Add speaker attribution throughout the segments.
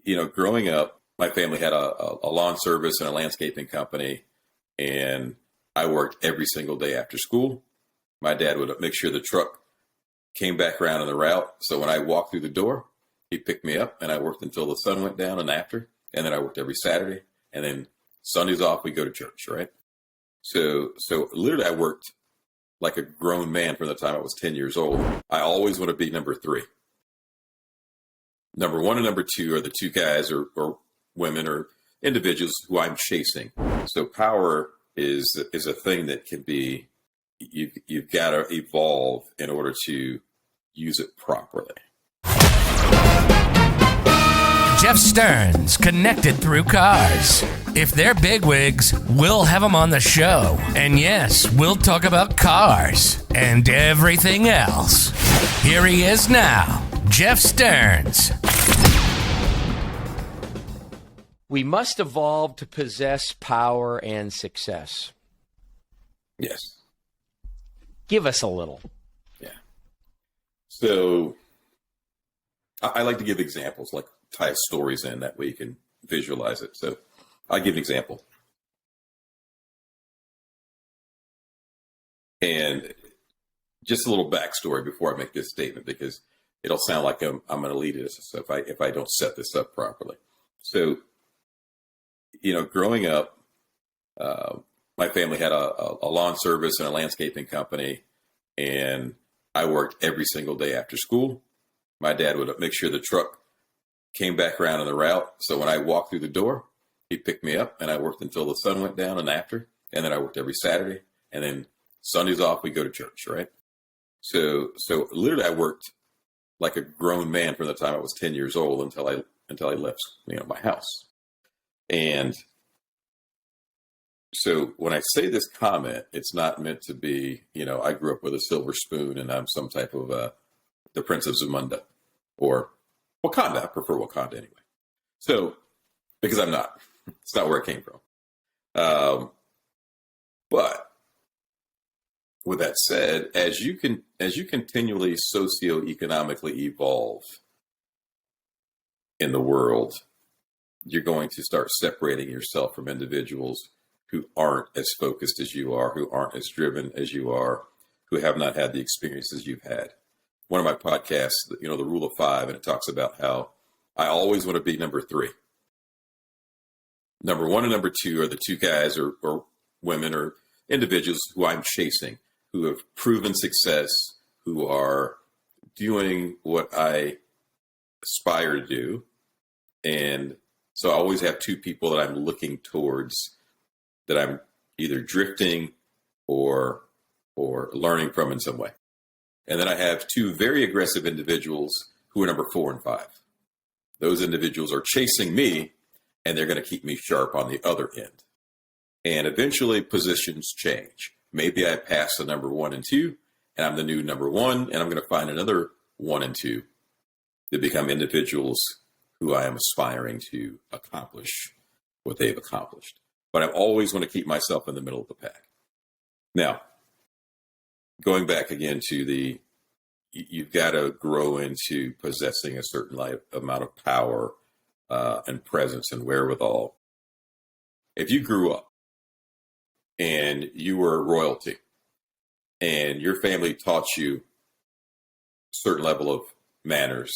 Speaker 1: Growing up, my family had a lawn service and a landscaping company, and I worked every single day after school. My dad would make sure the truck came back around on the route. So when I walked through the door, he picked me up, and I worked until the sun went down and after. And then I worked every Saturday, and then Sundays off, we go to church, right? So literally I worked like a grown man from the time I was 10 years old. I always want to be number three. Number one and number two are the two guys or women or individuals who I'm chasing. So power is a thing that can be, you've got to evolve in order to use it properly.
Speaker 2: Jeff Stearns, connected through cars. If they're bigwigs, we'll have them on the show. And yes, we'll talk about cars and everything else. Here he is now, Jeff Stearns.
Speaker 3: We must evolve to possess power and success.
Speaker 1: Yes.
Speaker 3: Give us a little.
Speaker 1: Yeah. So I like to give examples, like tie stories in, that way you can visualize it. So I'll give an example. And just a little backstory before I make this statement, because it'll sound like I'm going to lead this if I don't set this up properly. So, growing up, my family had a lawn service and a landscaping company, and I worked every single day after school. My dad would make sure the truck came back around on the route. So when I walked through the door, he picked me up, and I worked until the sun went down and after. And then I worked every Saturday, and then Sundays off, we go to church, right? So literally I worked like a grown man from the time I was 10 years old until I left, my house. And so when I say this comment, it's not meant to be, I grew up with a silver spoon and I'm some type of the Prince of Zamunda or Wakanda. I prefer Wakanda anyway. So, because I'm not. It's not where it came from. But with that said, as you continually socioeconomically evolve in the world, you're going to start separating yourself from individuals who aren't as focused as you are, who aren't as driven as you are, who have not had the experiences you've had. One of my podcasts, the Rule of Five, and it talks about how I always want to be number three. Number one and number two are the two guys or women or individuals who I'm chasing, who have proven success, who are doing what I aspire to do. And so I always have two people that I'm looking towards, that I'm either drifting or learning from in some way. And then I have two very aggressive individuals who are number 4 and 5. Those individuals are chasing me, and they're going to keep me sharp on the other end. And eventually positions change. Maybe I pass the number 1 and 2, and I'm the new number 1, and I'm going to find another 1 and 2 that become individuals who I am aspiring to accomplish what they've accomplished. But I always want to keep myself in the middle of the pack. Now, going back again to you've got to grow into possessing a certain amount of power and presence and wherewithal. If you grew up and you were royalty and your family taught you a certain level of manners,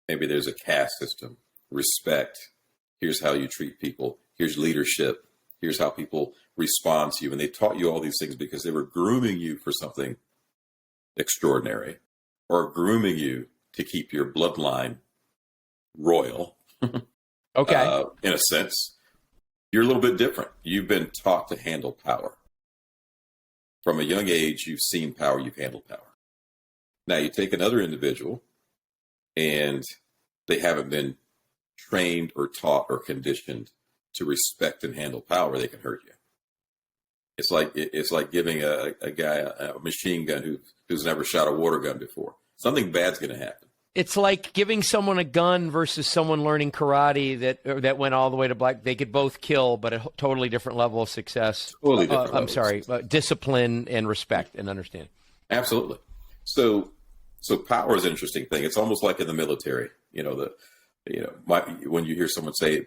Speaker 1: maybe there's a caste system, respect, here's how you treat people, here's leadership, here's how people respond to you. And they taught you all these things because they were grooming you for something extraordinary, or grooming you to keep your bloodline royal.
Speaker 3: Okay.
Speaker 1: In a sense, you're a little bit different. You've been taught to handle power. From a young age, you've seen power, you've handled power. Now you take another individual and they haven't been trained or taught or conditioned to respect and handle power, they can hurt you. It's like giving a guy a machine gun who's never shot a water gun before. Something bad's going to happen.
Speaker 3: It's like giving someone a gun versus someone learning karate that went all the way to black. They could both kill, but a totally different level of success.
Speaker 1: Totally different.
Speaker 3: Discipline and respect and understanding.
Speaker 1: Absolutely. So power is an interesting thing. It's almost like in the military. When you hear someone say,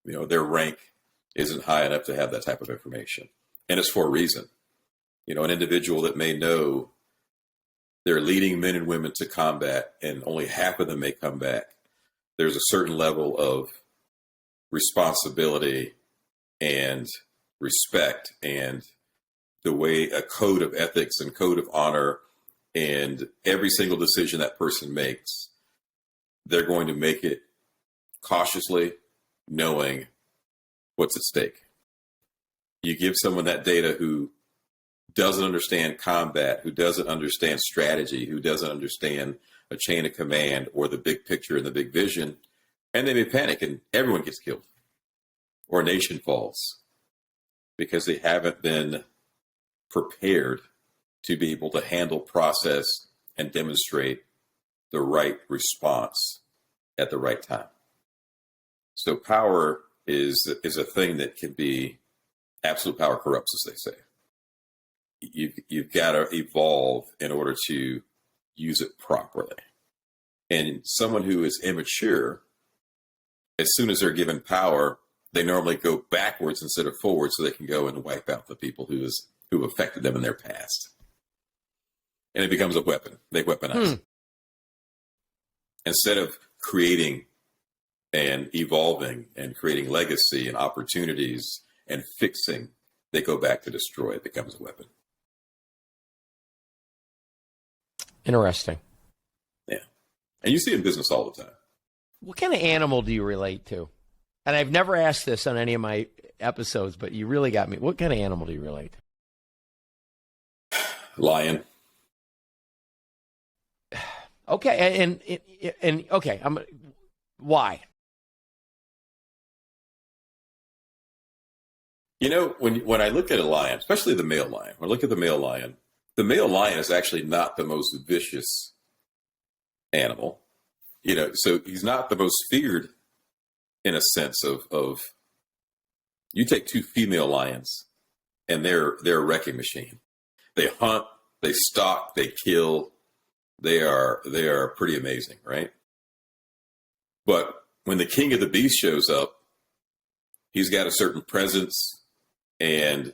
Speaker 1: their rank isn't high enough to have that type of information, and it's for a reason. An individual that may know they're leading men and women to combat and only half of them may come back. There's a certain level of responsibility and respect and the way a code of ethics and code of honor and every single decision that person makes, they're going to make it cautiously, knowing what's at stake. You give someone that data who doesn't understand combat, who doesn't understand strategy, who doesn't understand a chain of command or the big picture and the big vision, and they may panic and everyone gets killed or a nation falls because they haven't been prepared to be able to handle, process, and demonstrate the right response at the right time. So power is a thing that can be, absolute power corrupts, as they say. You've got to evolve in order to use it properly. And someone who is immature, as soon as they're given power, they normally go backwards instead of forward so they can go and wipe out the people who affected them in their past. And it becomes a weapon. They weaponize it. Instead of creating and evolving and creating legacy and opportunities and fixing, they go back to destroy. It becomes a weapon.
Speaker 3: Interesting.
Speaker 1: Yeah. And you see it in business all the time.
Speaker 3: What kind of animal do you relate to? And I've never asked this on any of my episodes, but you really got me. What kind of animal do you relate to?
Speaker 1: Lion.
Speaker 3: Okay, and okay, why?
Speaker 1: When I look at a lion, especially the male lion, when I look at the male lion is actually not the most vicious animal. So he's not the most feared in a sense of you take two female lions and they're a wrecking machine. They hunt, they stalk, they kill. They are pretty amazing, right? But when the king of the beast shows up, he's got a certain presence, and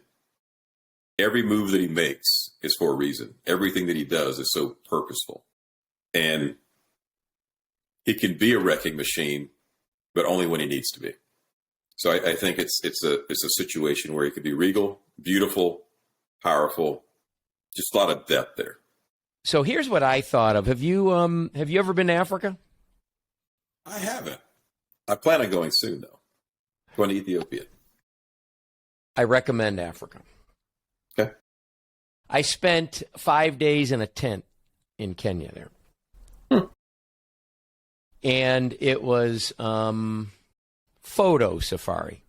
Speaker 1: every move that he makes is for a reason. Everything that he does is so purposeful. And he can be a wrecking machine, but only when he needs to be. So I think it's a situation where he could be regal, beautiful, powerful, just a lot of depth there.
Speaker 3: So here's what I thought of. Have you ever been to Africa?
Speaker 1: I haven't. I plan on going soon, though. Going to Ethiopia.
Speaker 3: I recommend Africa.
Speaker 1: Okay.
Speaker 3: I spent 5 days in a tent in Kenya there. And it was photo safari.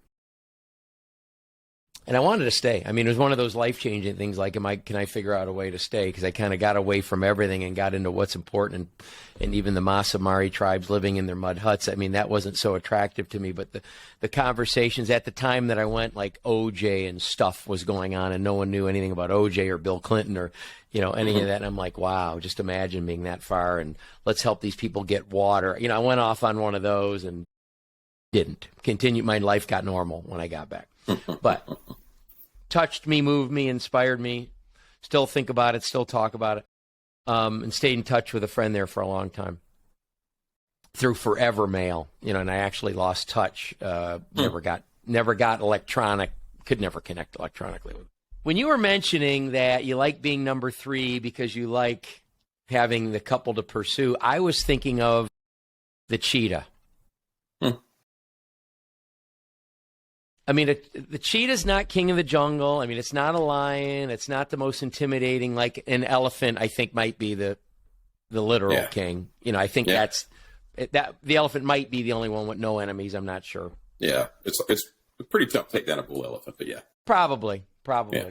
Speaker 3: And I wanted to stay. I mean, it was one of those life-changing things like, can I figure out a way to stay? Because I kind of got away from everything and got into what's important. And even the Maasai tribes living in their mud huts, I mean, that wasn't so attractive to me. But the conversations at the time that I went, like OJ and stuff was going on, and no one knew anything about OJ or Bill Clinton or, any of that. And I'm like, wow, just imagine being that far, and let's help these people get water. I went off on one of those and didn't continue. My life got normal when I got back. But touched me, moved me, inspired me. Still think about it, still talk about it, and stayed in touch with a friend there for a long time through Forever Mail. And I actually lost touch. Never got electronic. Could never connect electronically with. When you were mentioning that you like being number 3 because you like having the couple to pursue, I was thinking of the cheetah. I mean, the cheetah's not king of the jungle. I mean, it's not a lion. It's not the most intimidating. Like an elephant, I think, might be the literal king. I think that the elephant might be the only one with no enemies. I'm not sure.
Speaker 1: Yeah, it's pretty tough to take down a bull elephant, but yeah.
Speaker 3: Probably. Yeah.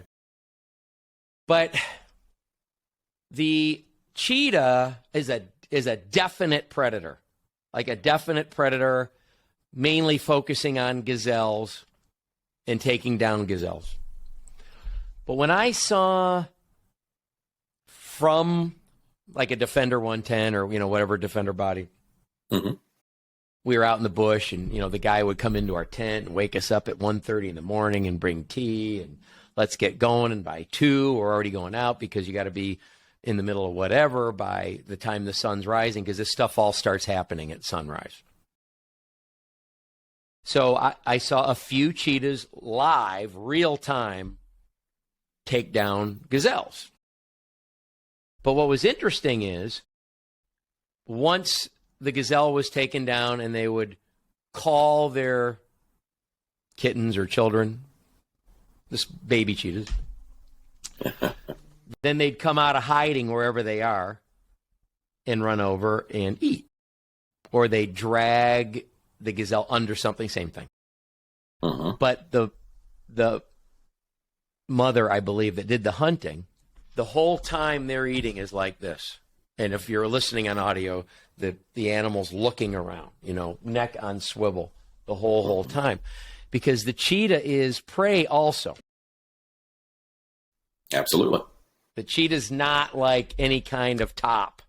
Speaker 3: But the cheetah is a definite predator, like a definite predator, mainly focusing on gazelles and taking down gazelles. But when I saw from like a Defender 110 or, whatever Defender body, we were out in the bush, and the guy would come into our tent and wake us up at 1:30 in the morning and bring tea and let's get going. And by 2, we're already going out because you got to be in the middle of whatever by the time the sun's rising, because this stuff all starts happening at sunrise. So I saw a few cheetahs live, real time, take down gazelles. But what was interesting is once the gazelle was taken down and they would call their kittens or children, this baby cheetahs, then they'd come out of hiding wherever they are and run over and eat. Or they'd drag the gazelle under something, same thing. But the mother, I believe, that did the hunting, the whole time they're eating is like this. And if you're listening on audio, the animal's looking around, neck on swivel the whole time. Because the cheetah is prey also.
Speaker 1: Absolutely.
Speaker 3: The cheetah's not like any kind of top.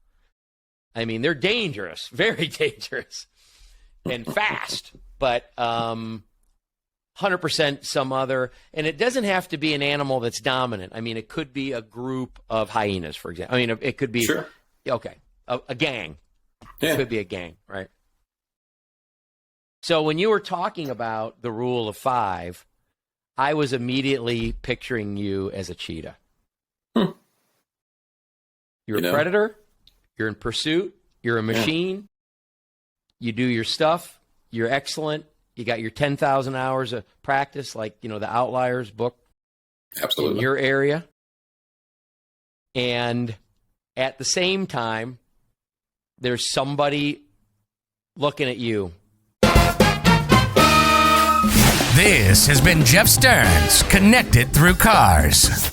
Speaker 3: I mean, they're dangerous, very dangerous, and fast, but 100% some other. And it doesn't have to be an animal that's dominant. I mean, it could be a group of hyenas, for example. I mean, it could be,
Speaker 1: sure.
Speaker 3: Okay, a gang.
Speaker 1: Yeah.
Speaker 3: It could be a gang, right? So when you were talking about the rule of 5, I was immediately picturing you as a cheetah. You're a predator. You're in pursuit. You're a machine. You do your stuff. You're excellent. You got your 10,000 hours of practice, like, the Outliers book.
Speaker 1: Absolutely.
Speaker 3: In your area. And at the same time, there's somebody looking at you.
Speaker 2: This has been Jeff Stearns, Connected Through Cars.